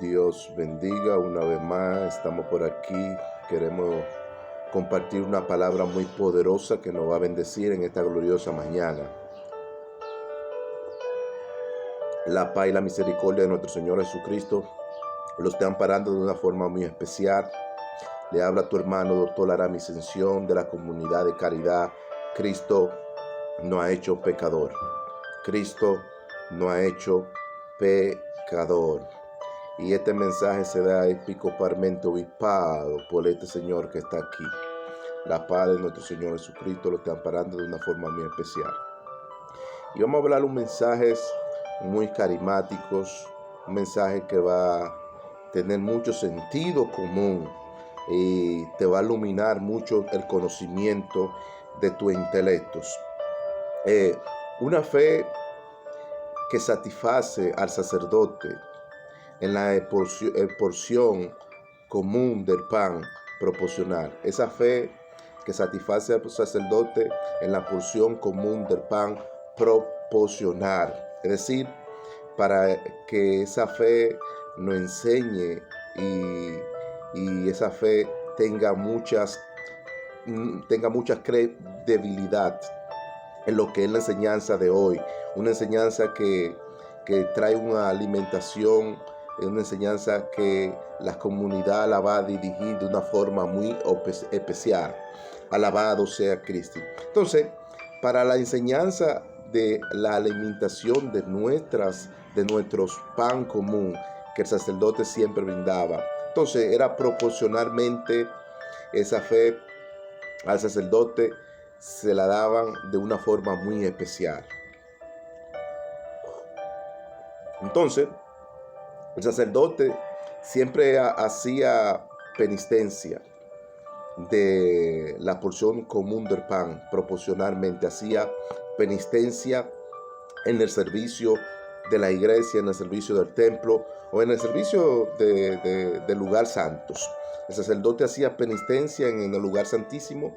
Dios bendiga una vez más. Estamos por aquí. Queremos compartir una palabra muy poderosa que nos va a bendecir en esta gloriosa mañana. La paz y la misericordia de nuestro Señor Jesucristo lo están amparando de una forma muy especial. Le habla tu hermano Doctor Aramis Ascensión de la comunidad de caridad. Cristo no ha hecho pecador. Cristo no ha hecho pecador. Y este mensaje se da episcopalmente obispado por este Señor que está aquí. La paz de nuestro Señor Jesucristo lo está amparando de una forma muy especial. Y vamos a hablar un mensajes muy carismáticos, un mensaje que va a tener mucho sentido común y te va a iluminar mucho el conocimiento de tus intelectos. Una fe que satisface al sacerdote en la porción común del pan proporcional. Esa fe que satisface al sacerdote en la porción común del pan proporcional. Es decir, para que esa fe nos enseñe y esa fe tenga mucha credibilidad en lo que es la enseñanza de hoy. Una enseñanza que trae una alimentación, una enseñanza que la comunidad la va a dirigir de una forma muy especial. Alabado sea Cristo. Entonces, para la enseñanza de la alimentación de nuestros pan común que el sacerdote siempre brindaba, entonces era proporcionalmente esa fe al sacerdote se la daban de una forma muy especial. Entonces, el sacerdote siempre hacía penitencia de la porción común del pan, proporcionalmente hacía penitencia en el servicio de la iglesia, en el servicio del templo o en el servicio del lugar santos. El sacerdote hacía penitencia en el lugar santísimo,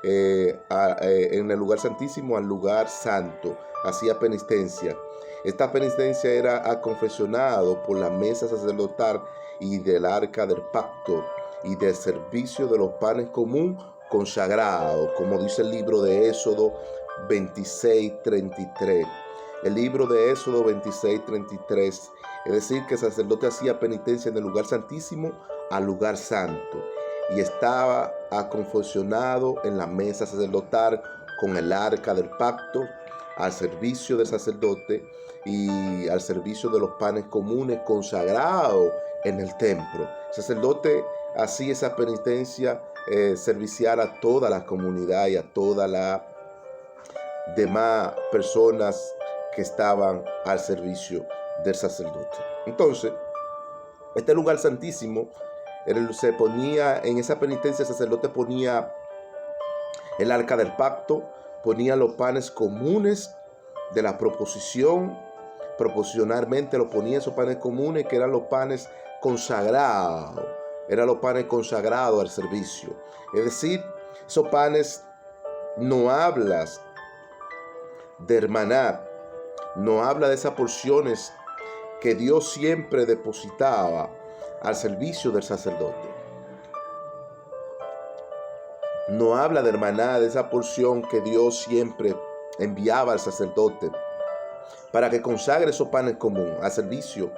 en el lugar santísimo al lugar santo, hacía penitencia. Esta penitencia era aconfesionado por la mesa sacerdotal y del arca del pacto y del servicio de los panes común consagrado, como dice el libro de Éxodo 26:33. El libro de Éxodo 26:33. Es decir, que el sacerdote hacía penitencia en el lugar santísimo al lugar santo y estaba aconfesionado en la mesa sacerdotal con el arca del pacto al servicio del sacerdote y al servicio de los panes comunes consagrados en el templo. El sacerdote hacía esa penitencia servicial a toda la comunidad y a todas las demás personas que estaban al servicio del sacerdote. Entonces, este lugar santísimo se ponía en esa penitencia, el sacerdote ponía el arca del pacto, ponía los panes comunes de la proposición, proporcionalmente lo ponía esos panes comunes que eran los panes consagrados, al servicio. Es decir, esos panes no hablas de hermanar, no habla de esas porciones que Dios siempre depositaba al servicio del sacerdote. No habla de hermanar, de esa porción que Dios siempre enviaba al sacerdote para que consagre esos panes comunes al servicio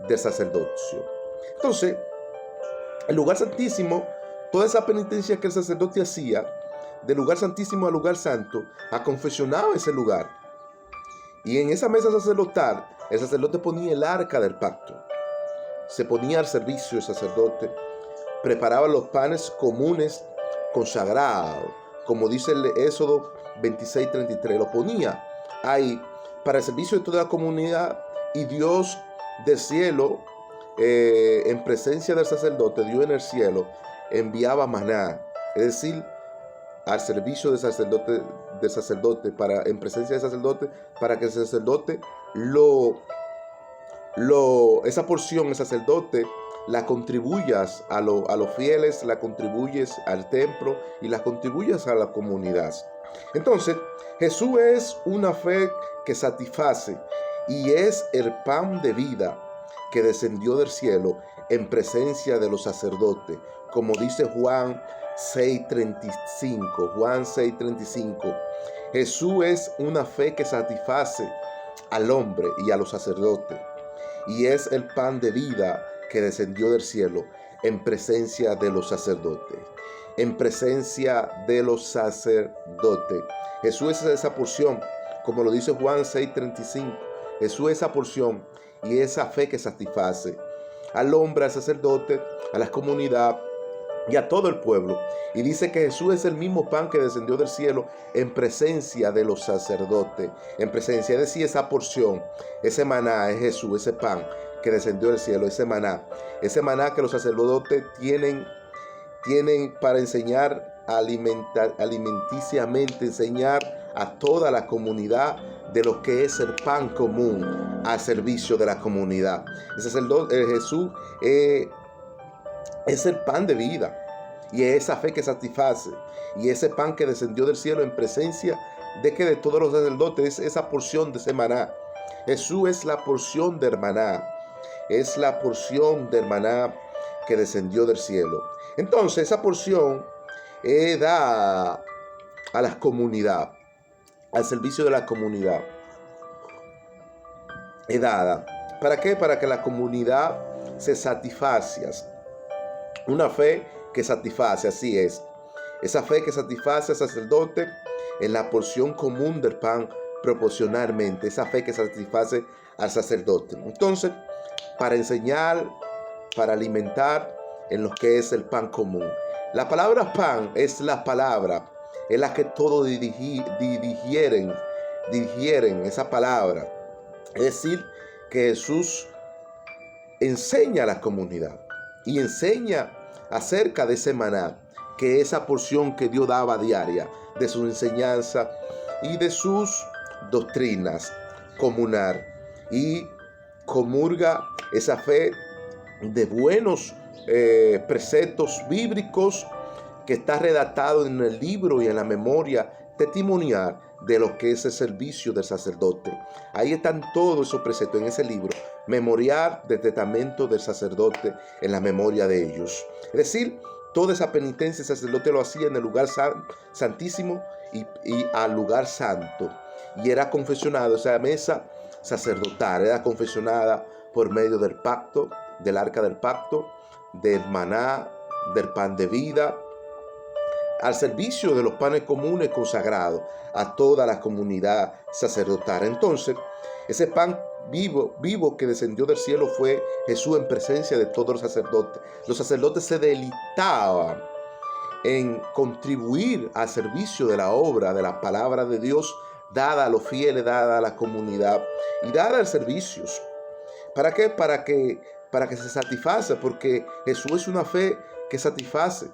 del sacerdocio. Entonces, el lugar santísimo, toda esa penitencia que el sacerdote hacía, del lugar santísimo al lugar santo, aconfesionaba ese lugar. Y en esa mesa sacerdotal, el sacerdote ponía el arca del pacto. Se ponía al servicio del sacerdote, preparaba los panes comunes consagrados, como dice el Éxodo 26:33, lo ponía ahí para el servicio de toda la comunidad, y Dios del cielo, en presencia del sacerdote, Dios en el cielo enviaba maná, es decir, al servicio del sacerdote para, en presencia del sacerdote, para que el sacerdote esa porción, el sacerdote la contribuyas a los fieles, la contribuyes al templo y la contribuyas a la comunidad. Entonces, Jesús es una fe que satisface y es el pan de vida que descendió del cielo en presencia de los sacerdotes, como dice Juan 6:35. Juan 6:35. Jesús es una fe que satisface al hombre y a los sacerdotes, y es el pan de vida que descendió del cielo en presencia de los sacerdotes. En presencia de los sacerdotes. Jesús es esa porción, como lo dice Juan 6:35. Jesús es esa porción y esa fe que satisface al hombre, al sacerdote, a la comunidad y a todo el pueblo. Y dice que Jesús es el mismo pan que descendió del cielo en presencia de los sacerdotes. En presencia, es decir, esa porción, ese maná es Jesús, ese pan que descendió del cielo, ese maná que los sacerdotes tienen para enseñar alimenticiamente, enseñar a toda la comunidad de lo que es el pan común al servicio de la comunidad. El sacerdote, Jesús es el pan de vida y es esa fe que satisface y ese pan que descendió del cielo en presencia de todos los sacerdotes, es esa porción de ese maná. Jesús es la porción del maná, es la porción del maná que descendió del cielo. Entonces esa porción da a la comunidad, al servicio de la comunidad. Es dada. ¿Para qué? Para que la comunidad se satisfaga. Una fe que satisface, así es. Esa fe que satisface al sacerdote en la porción común del pan proporcionalmente. Esa fe que satisface al sacerdote. Entonces, para enseñar, para alimentar en lo que es el pan común. La palabra pan es la palabra en la que todos digieren esa palabra. Es decir, que Jesús enseña a la comunidad y enseña acerca de ese maná, que esa porción que Dios daba diaria, de su enseñanza y de sus doctrinas, comunar y comulga esa fe de buenos preceptos bíblicos que está redactado en el libro y en la memoria testimonial de lo que es el servicio del sacerdote. Ahí están todos esos preceptos en ese libro, memorial del testamento del sacerdote, en la memoria de ellos. Es decir, toda esa penitencia el sacerdote lo hacía en el lugar santísimo y al lugar santo. Y era confesionado, esa mesa sacerdotal era confesionada por medio del pacto, del arca del pacto, del maná, del pan de vida, al servicio de los panes comunes consagrados a toda la comunidad sacerdotal. Entonces, ese pan vivo que descendió del cielo fue Jesús en presencia de todos los sacerdotes. Los sacerdotes se deleitaban en contribuir al servicio de la obra, de la palabra de Dios, dada a los fieles, dada a la comunidad y dada al servicio. ¿Para qué? Para que se satisface, porque Jesús es una fe que satisface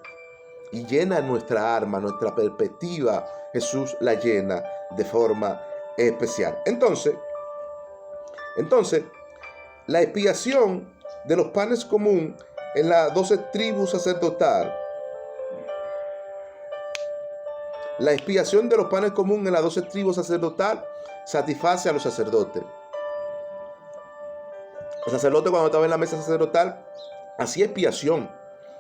y llena nuestra alma, nuestra perspectiva. Jesús la llena de forma especial. Entonces, la expiación de los panes común en las 12 tribus sacerdotal. La expiación de los panes común en las 12 tribus sacerdotal satisface a los sacerdotes. El sacerdote, cuando estaba en la mesa sacerdotal, hacía expiación.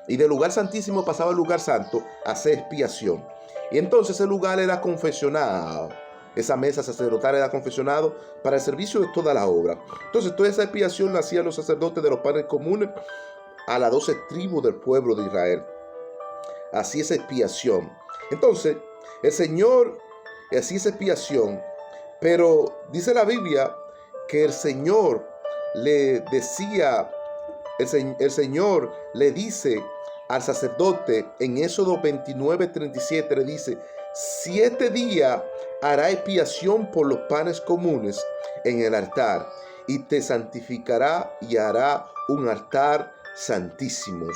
Y del lugar santísimo pasaba al lugar santo a hacer expiación. Y entonces ese lugar era confesionado. Esa mesa sacerdotal era confesionado para el servicio de toda la obra. Entonces toda esa expiación la hacían los sacerdotes de los panes comunes a las 12 tribus del pueblo de Israel. Así esa expiación. Entonces el Señor hacía esa expiación. Pero dice la Biblia que el Señor le decía, el Señor le dice al sacerdote en Éxodo 29:37, le dice: 7 días hará expiación por los panes comunes en el altar, y te santificará y hará un altar santísimo.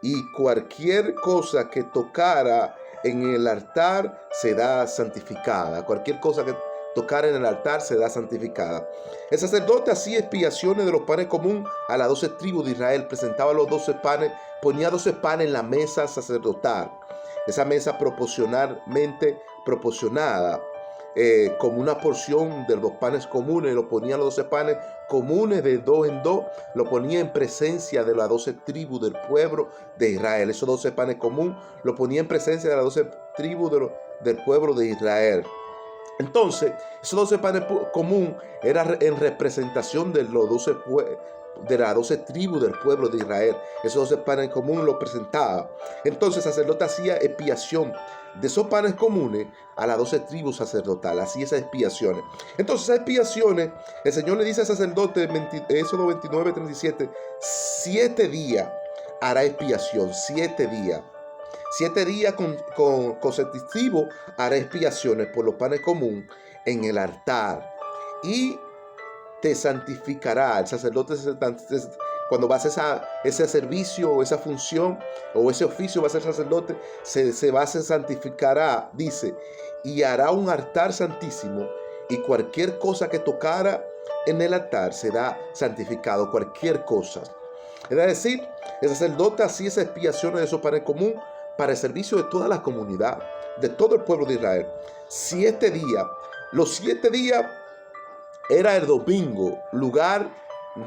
Y cualquier cosa que tocara en el altar será santificada. Cualquier cosa que tocar en el altar será santificada. El sacerdote hacía expiaciones de los panes común a las 12 tribus de Israel. Presentaba los 12 panes, ponía 12 panes en la mesa sacerdotal. Esa mesa proporcionada como una porción de los panes comunes, lo ponía los 12 panes comunes de dos en dos, lo ponía en presencia de las 12 tribus del pueblo de Israel. Esos 12 panes comunes lo ponía en presencia de las 12 tribus del pueblo de Israel. Entonces, esos 12 panes común eran en representación de los 12 de las 12 tribus del pueblo de Israel. Esos 12 panes comunes los presentaba. Entonces el sacerdote hacía expiación de esos panes comunes a las 12 tribus sacerdotales. Hacía esas expiaciones. Entonces esas expiaciones, el Señor le dice al sacerdote, Éxodo 29, 37, 7 días hará expiación, 7 días. 7 días consecutivos hará expiaciones por los panes comunes en el altar y te santificará. El sacerdote, cuando va a hacer ese servicio o esa función o ese oficio, va a ser sacerdote, se santificará, dice, y hará un altar santísimo, y cualquier cosa que tocara en el altar será santificado, cualquier cosa. Es decir, el sacerdote hacía esas expiaciones de esos panes comunes para el servicio de toda la comunidad, de todo el pueblo de Israel. 7 días. Los 7 días era el domingo, lugar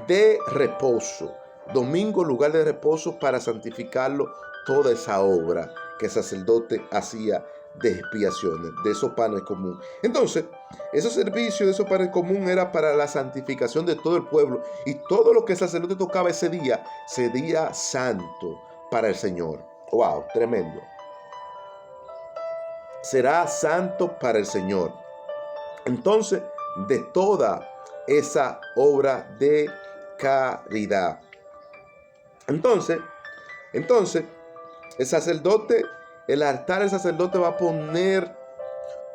de reposo. Domingo, lugar de reposo para santificarlo, toda esa obra que el sacerdote hacía de expiaciones, de esos panes comunes. Entonces, ese servicio de esos panes comunes era para la santificación de todo el pueblo, y todo lo que el sacerdote tocaba ese día sería santo para el Señor. Wow, tremendo. Será santo para el Señor. Entonces, de toda esa obra de caridad. Entonces, el sacerdote, el altar del sacerdote va a poner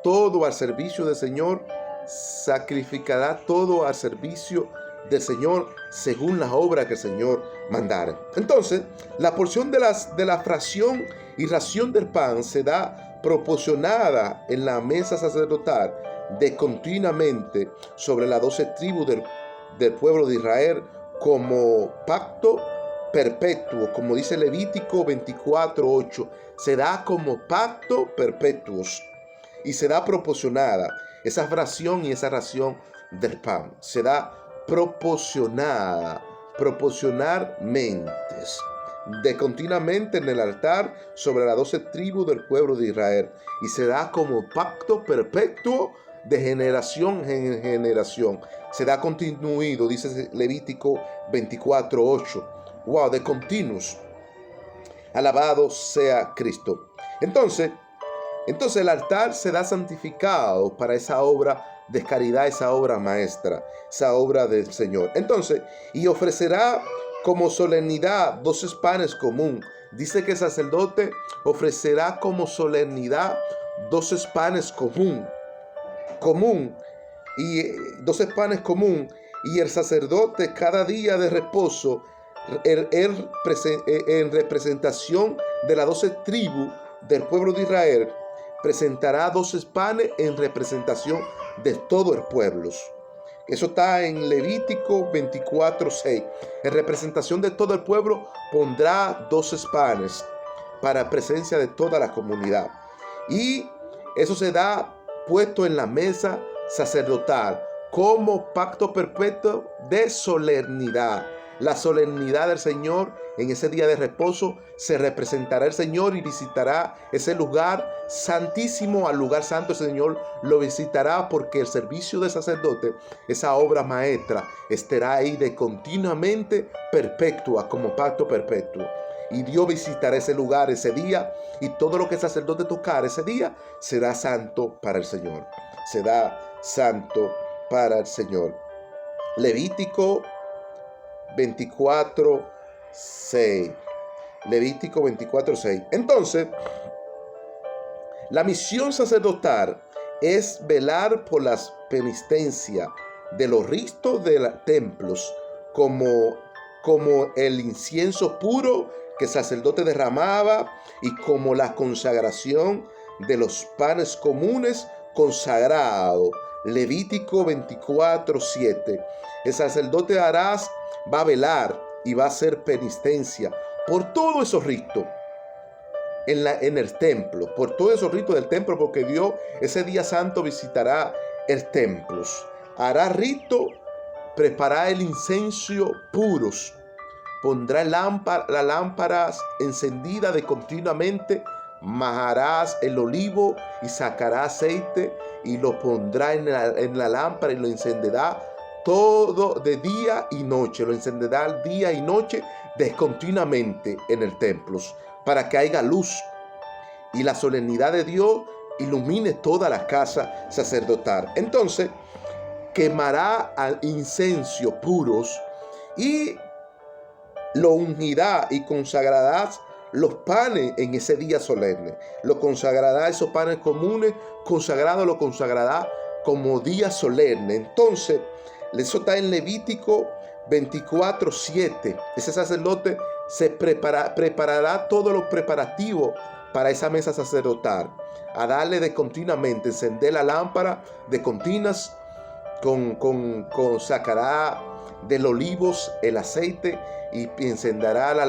todo al servicio del Señor, sacrificará todo al servicio del Señor según la obra que el Señor mandara. Entonces, la porción de la fracción y ración del pan se da proporcionada en la mesa sacerdotal de continuamente sobre las 12 tribus del pueblo de Israel como pacto perpetuo, como dice Levítico 24:8, se da como pacto perpetuos y se da proporcionada esa fracción y esa ración del pan. Se da proporcionalmente, de continuamente en el altar sobre las 12 tribus del pueblo de Israel, y se da como pacto perpetuo de generación en generación. Se da continuido, dice Levítico 24:8. Wow, de continuos. Alabado sea Cristo. Entonces el altar será santificado para esa obra de caridad, esa obra maestra, esa obra del Señor. Entonces, y ofrecerá como solemnidad 12 panes común. Dice que el sacerdote ofrecerá como solemnidad 12 panes común, y 12 panes común, y el sacerdote cada día de reposo, en representación de las 12 tribus del pueblo de Israel, presentará 12 panes en representación de todo el pueblo. Eso está en Levítico 24:6. En representación de todo el pueblo pondrá 12 panes para presencia de toda la comunidad. Y eso se da puesto en la mesa sacerdotal como pacto perpetuo de solemnidad. La solemnidad del Señor en ese día de reposo se representará el Señor y visitará ese lugar santísimo, al lugar santo. El Señor lo visitará porque el servicio de sacerdote, esa obra maestra, estará ahí de continuamente perpetua, como pacto perpetuo. Y Dios visitará ese lugar ese día, y todo lo que el sacerdote tocar ese día será santo para el Señor. Será santo para el Señor. Levítico 24:6. Levítico 24:6. Entonces, la misión sacerdotal es velar por las penitencias de los ritos de los templos, como el incienso puro que el sacerdote derramaba, y como la consagración de los panes comunes consagrados. Levítico 24:7. El sacerdote va a velar y va a hacer penitencia por todos esos ritos. en el templo, por todos esos ritos del templo, porque Dios ese día santo visitará el templo. Hará rito, preparará el incienso puros, pondrá las lámparas encendidas de continuamente, majarás el olivo y sacará aceite y lo pondrá en la lámpara y lo encenderá todo de día y noche, lo encenderá día y noche descontinuamente en el templo, para que haya luz y la solemnidad de Dios ilumine toda la casa sacerdotal. Entonces, quemará inciensos puros y lo ungirá y consagrarás los panes en ese día solemne. Lo consagrará, esos panes comunes, consagrado lo consagrará como día solemne. Entonces, eso está en Levítico 24:7. Ese sacerdote se preparará todos los preparativos para esa mesa sacerdotal, a darle de continuamente, encender la lámpara de continuas, sacará del olivos el aceite y encenderá la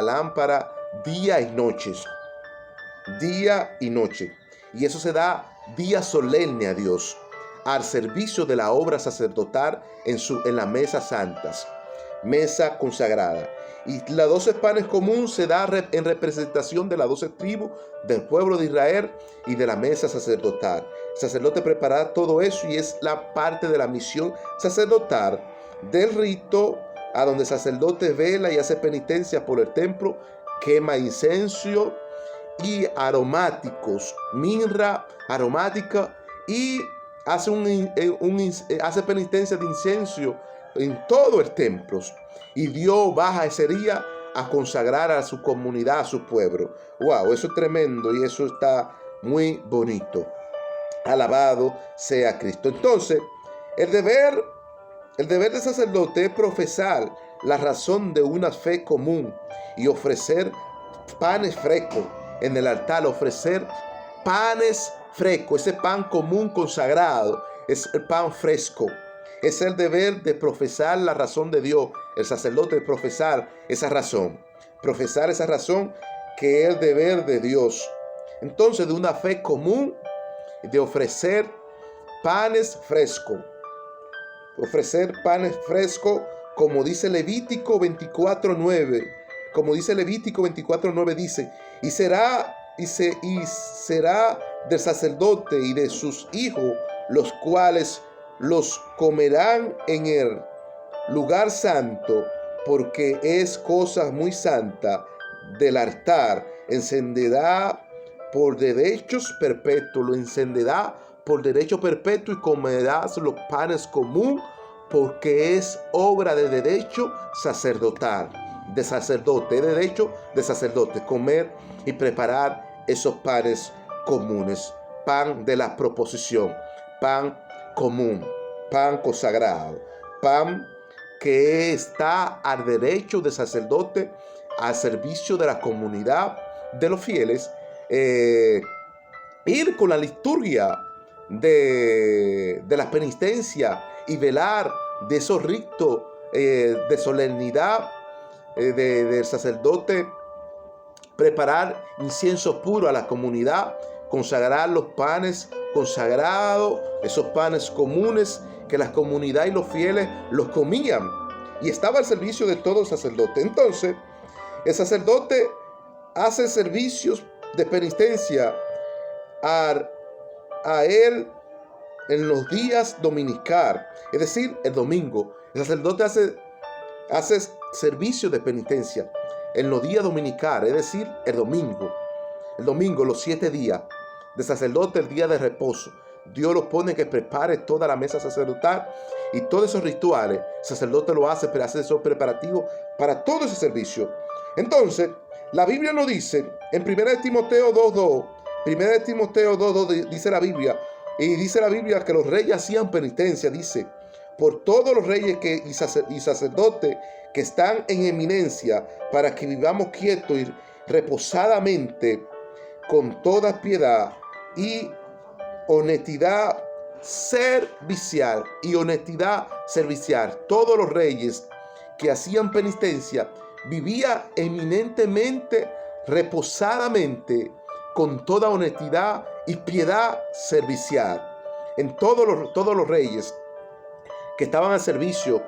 lámpara día y noche. Día y noche. Y eso se da día solemne a Dios, al servicio de la obra sacerdotal en las mesas santas, mesa consagrada. Y las 12 panes comunes se da en representación de las 12 tribus del pueblo de Israel y de la mesa sacerdotal. El sacerdote prepara todo eso y es la parte de la misión sacerdotal del rito, a donde el sacerdote vela y hace penitencia por el templo, quema incienso y aromáticos, mirra aromática, y hace penitencia de incienso en todo el templo. Y Dios baja ese día a consagrar a su comunidad, a su pueblo. Wow, eso es tremendo y eso está muy bonito. Alabado sea Cristo. Entonces, el deber del sacerdote es profesar la razón de una fe común y ofrecer panes frescos en el altar, ofrecer panes frescos, ese pan común consagrado, es el pan fresco. Es el deber de profesar la razón de Dios, el sacerdote de profesar esa razón que es el deber de Dios. Entonces, de una fe común, de ofrecer panes frescos, como dice Levítico 24:9, dice, y será del sacerdote y de sus hijos, los cuales los comerán en el lugar santo, porque es cosa muy santa del altar. Encenderá por derechos perpetuos, lo encenderá por derecho perpetuo, y comerás los panes común, porque es obra de derecho sacerdotal, de sacerdote, derecho de sacerdote, comer y preparar esos panes comunes, pan de la proposición, pan común, pan consagrado, pan que está al derecho de sacerdote, al servicio de la comunidad de los fieles, ir con la liturgia de la penitencia y velar de esos ritos de solemnidad del sacerdote, preparar incienso puro a la comunidad, consagrar los panes consagrados, esos panes comunes que la comunidad y los fieles los comían, y estaba al servicio de todo el sacerdote. Entonces, el sacerdote hace servicios de penitencia a él en los días dominical, es decir, el domingo. El sacerdote hace servicio de penitencia en los días dominicales, es decir, el domingo. El domingo, los 7 días de sacerdote, el día de reposo. Dios los pone que prepare toda la mesa sacerdotal y todos esos rituales. El sacerdote lo hace, pero hace esos preparativos para todo ese servicio. Entonces, la Biblia nos dice en 1 Timoteo 2:2, dice la Biblia, que los reyes hacían penitencia, dice, por todos los reyes y sacerdotes que están en eminencia, para que vivamos quietos y reposadamente, con toda piedad y honestidad servicial. Todos los reyes que hacían penitencia vivían eminentemente reposadamente, con toda honestidad y piedad servicial. En todos los reyes que estaban al servicio,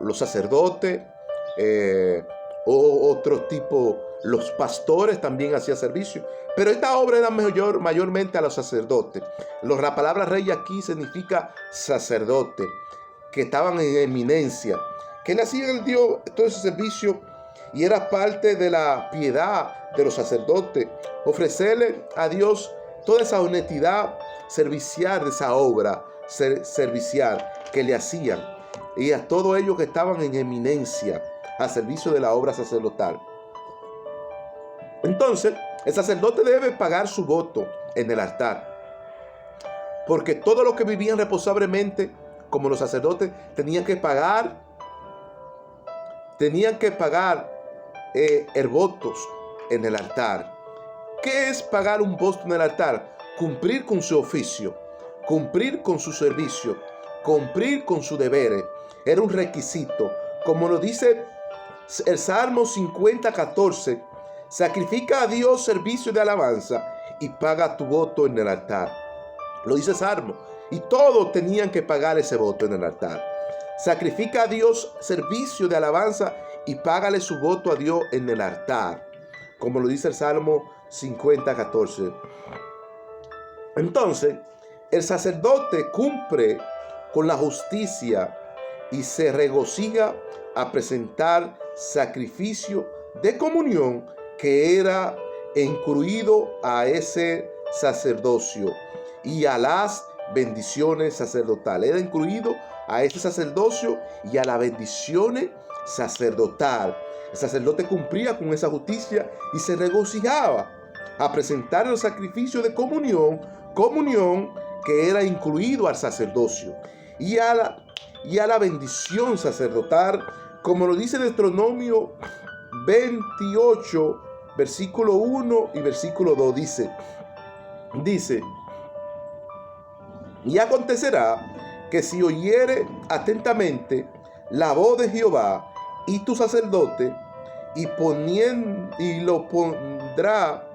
los sacerdotes, o otro tipo, los pastores también hacían servicio, pero esta obra era mayormente a los sacerdotes. La palabra rey aquí significa sacerdote, que estaban en eminencia, que le hacían Dios todo ese servicio, y era parte de la piedad de los sacerdotes, ofrecerle a Dios toda esa honestidad servicial de esa obra servicial que le hacían, y a todos ellos que estaban en eminencia al servicio de la obra sacerdotal. Entonces, el sacerdote debe pagar su voto en el altar, porque todos los que vivían reposablemente, como los sacerdotes, tenían que pagar votos en el altar. ¿Qué es pagar un voto en el altar? Cumplir con su oficio, cumplir con su servicio, cumplir con sus deberes. Era un requisito. Como lo dice el Salmo 50:14, sacrifica a Dios servicio de alabanza y paga tu voto en el altar. Lo dice Salmo. Y todos tenían que pagar ese voto en el altar. Sacrifica a Dios servicio de alabanza y págale su voto a Dios en el altar, como lo dice el Salmo 50:14. Entonces, el sacerdote cumple con la justicia y se regocija a presentar sacrificio de comunión que era incluido a ese sacerdocio y a las bendiciones sacerdotales. Era incluido a ese sacerdocio y a las bendiciones sacerdotales. El sacerdote cumplía con esa justicia y se regocijaba a presentar el sacrificio de comunión que era incluido al sacerdocio y a la bendición sacerdotal, como lo dice Deuteronomio 28, versículo 1 y versículo 2, dice, y acontecerá que si oyere atentamente la voz de Jehová y tu sacerdote, y lo pondrá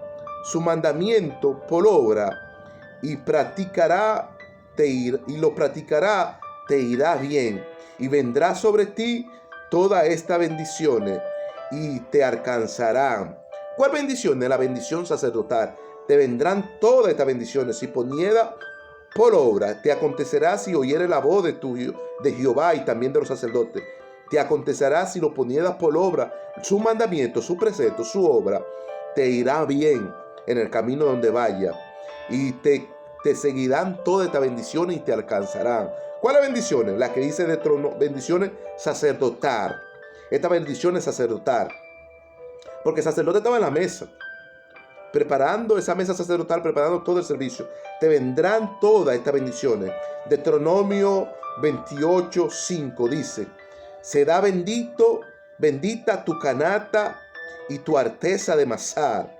su mandamiento por obra, y lo practicará, te irá bien, y vendrá sobre ti todas estas bendiciones, y te alcanzarán. ¿Cuál bendición? La bendición sacerdotal. Te vendrán todas estas bendiciones si poniera por obra. Te acontecerá si oyere la voz de Jehová y también de los sacerdotes. Te acontecerá si lo ponieras por obra, su mandamiento, su precepto, su obra. Te irá bien en el camino donde vaya, y te seguirán todas estas bendiciones y te alcanzarán. ¿Cuáles bendiciones? Las que dice de trono, bendiciones sacerdotal. Estas bendiciones sacerdotal. Porque el sacerdote estaba en la mesa, preparando esa mesa sacerdotal, preparando todo el servicio. Te vendrán todas estas bendiciones. Deuteronomio 28:5 dice, será bendita tu canasta y tu arteza de masar.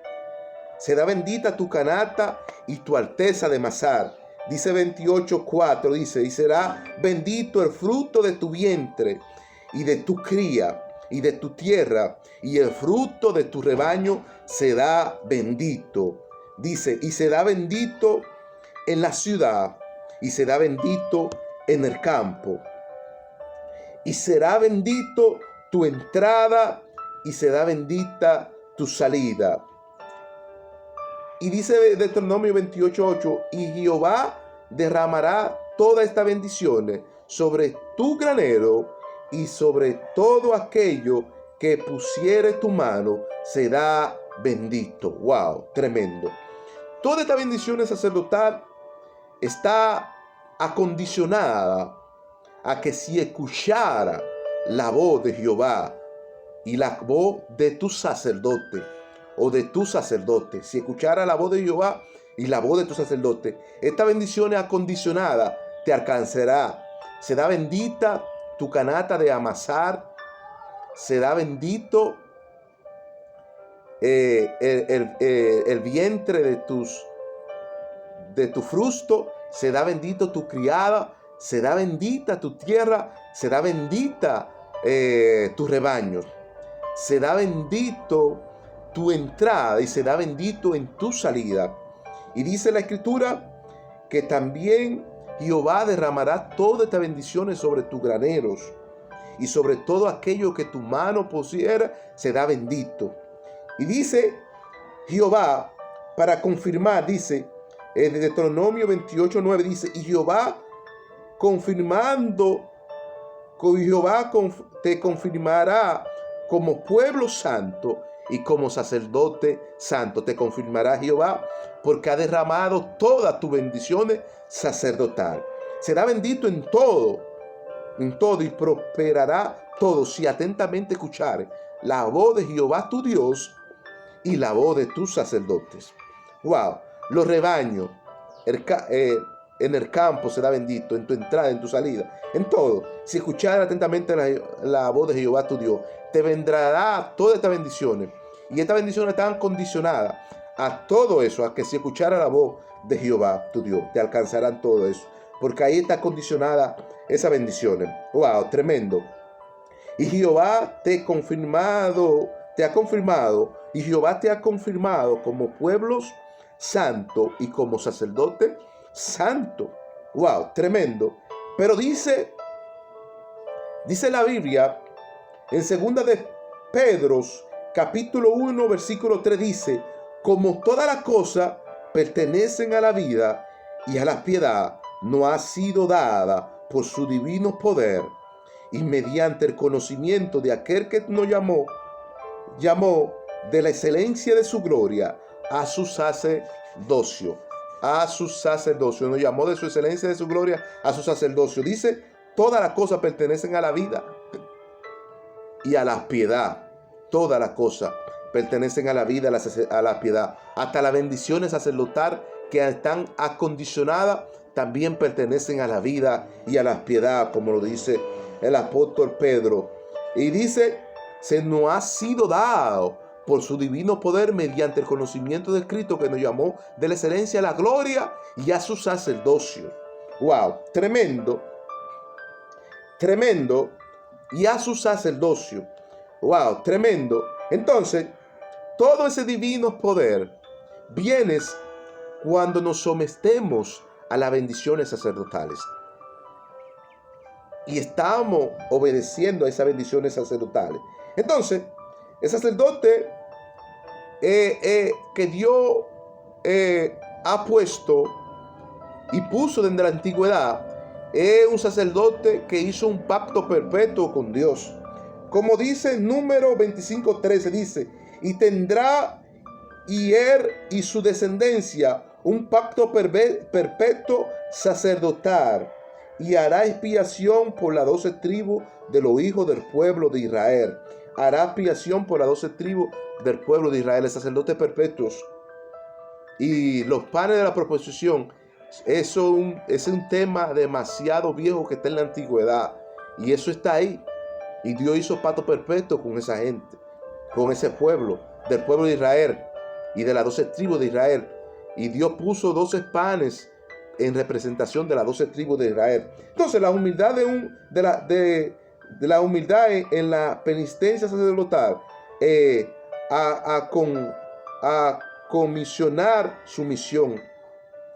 Será bendita tu canasta y tu arteza de masar. Dice 28:4, dice, y será bendito el fruto de tu vientre y de tu cría y de tu tierra, y el fruto de tu rebaño será bendito. Dice, y será bendito en la ciudad, y será bendito en el campo. Y será bendito tu entrada, y será bendita tu salida. Y dice Deuteronomio 28:8, y Jehová derramará todas estas bendiciones sobre tu granero, y sobre todo aquello que pusiere tu mano será bendito. Wow, tremendo. Toda esta bendición sacerdotal está acondicionada a que si escuchara la voz de Jehová y la voz de tu sacerdote o de tu sacerdote, si escuchara la voz de Jehová y la voz de tu sacerdote, esta bendición acondicionada te alcanzará. Será bendita tu canasta de amasar, será bendito el vientre de tu fruto, será bendito tu criada, será bendita tu tierra, será bendita tu rebaño, será bendito tu entrada y será bendito en tu salida. Y dice la Escritura que también Jehová derramará todas estas bendiciones sobre tus graneros y sobre todo aquello que tu mano pusiera será bendito. Y dice Jehová, para confirmar, dice en Deuteronomio 28:9, dice, y Jehová confirmando, Jehová te confirmará como pueblo santo y como sacerdote santo. Te confirmará Jehová porque ha derramado todas tus bendiciones sacerdotal. Será bendito en todo y prosperará todo si atentamente escuchares la voz de Jehová tu Dios y la voz de tus sacerdotes. Wow, los rebaños, en el campo será bendito, en tu entrada, en tu salida, en todo. Si escucharas atentamente la voz de Jehová tu Dios, te vendrá todas estas bendiciones. Y estas bendiciones están condicionadas a todo eso, a que si escuchara la voz de Jehová tu Dios, te alcanzarán todo eso. Porque ahí está condicionada esas bendiciones. Wow, tremendo. Y Jehová te ha confirmado, y Jehová te ha confirmado como pueblos santo y como sacerdote santo. Wow, tremendo. Pero dice la Biblia en 2 de Pedro, capítulo 1, versículo 3, dice, como todas las cosas pertenecen a la vida y a la piedad, no ha sido dada por su divino poder y mediante el conocimiento de aquel que nos llamó de la excelencia de su gloria a su sacerdocio. Nos llamó de su excelencia de su gloria a su sacerdocio. Dice, todas las cosas pertenecen a la vida y a la piedad. Todas las cosas pertenecen a la vida, a la piedad. Hasta las bendiciones sacerdotales que están acondicionadas también pertenecen a la vida y a la piedad, como lo dice el apóstol Pedro. Y dice, se nos ha sido dado por su divino poder mediante el conocimiento de Cristo que nos llamó de la excelencia a la gloria y a su sacerdocio. Wow, tremendo. Tremendo. Y a su sacerdocio. Wow, tremendo. Entonces, todo ese divino poder viene cuando nos sometemos a las bendiciones sacerdotales. Y estamos obedeciendo a esas bendiciones sacerdotales. Entonces, el sacerdote que Dios ha puesto y puso desde la antigüedad es un sacerdote que hizo un pacto perpetuo con Dios. Como dice Número 25:13, dice, y tendrá y él y su descendencia un pacto perpetuo sacerdotal, y hará expiación por las 12 tribus de los hijos del pueblo de Israel. Hará expiación por las 12 tribus del pueblo de Israel, sacerdotes perpetuos. Y los panes de la proposición, eso es un tema demasiado viejo que está en la antigüedad. Y eso está ahí. Y Dios hizo pacto perpetuo con esa gente, con ese pueblo, del pueblo de Israel y de las 12 tribus de Israel. Y Dios puso 12 panes en representación de las 12 tribus de Israel. Entonces, la humildad de la humildad en la penitencia sacerdotal, a comisionar su misión.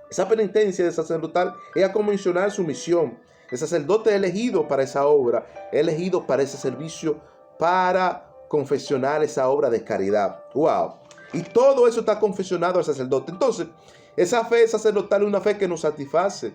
Esa penitencia de sacerdotal es a comisionar su misión. El sacerdote es elegido para esa obra, es elegido para ese servicio, para confesionar esa obra de caridad. Wow. Y todo eso está confesionado al sacerdote. Entonces, esa fe sacerdotal es una fe que nos satisface.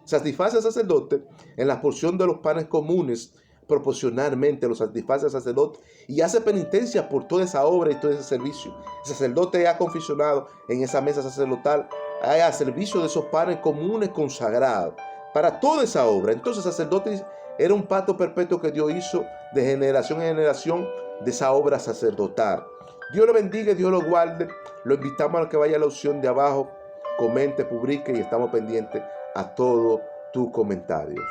Satisface al sacerdote en la porción de los panes comunes, proporcionalmente lo satisface al sacerdote y hace penitencia por toda esa obra y todo ese servicio. El sacerdote ha confesionado en esa mesa sacerdotal a servicio de esos panes comunes consagrados para toda esa obra. Entonces el sacerdote era un pacto perpetuo que Dios hizo de generación en generación de esa obra sacerdotal. Dios lo bendiga, Dios lo guarde. Lo invitamos a que vaya a la opción de abajo, comente, publique y estamos pendientes a todos tus comentarios.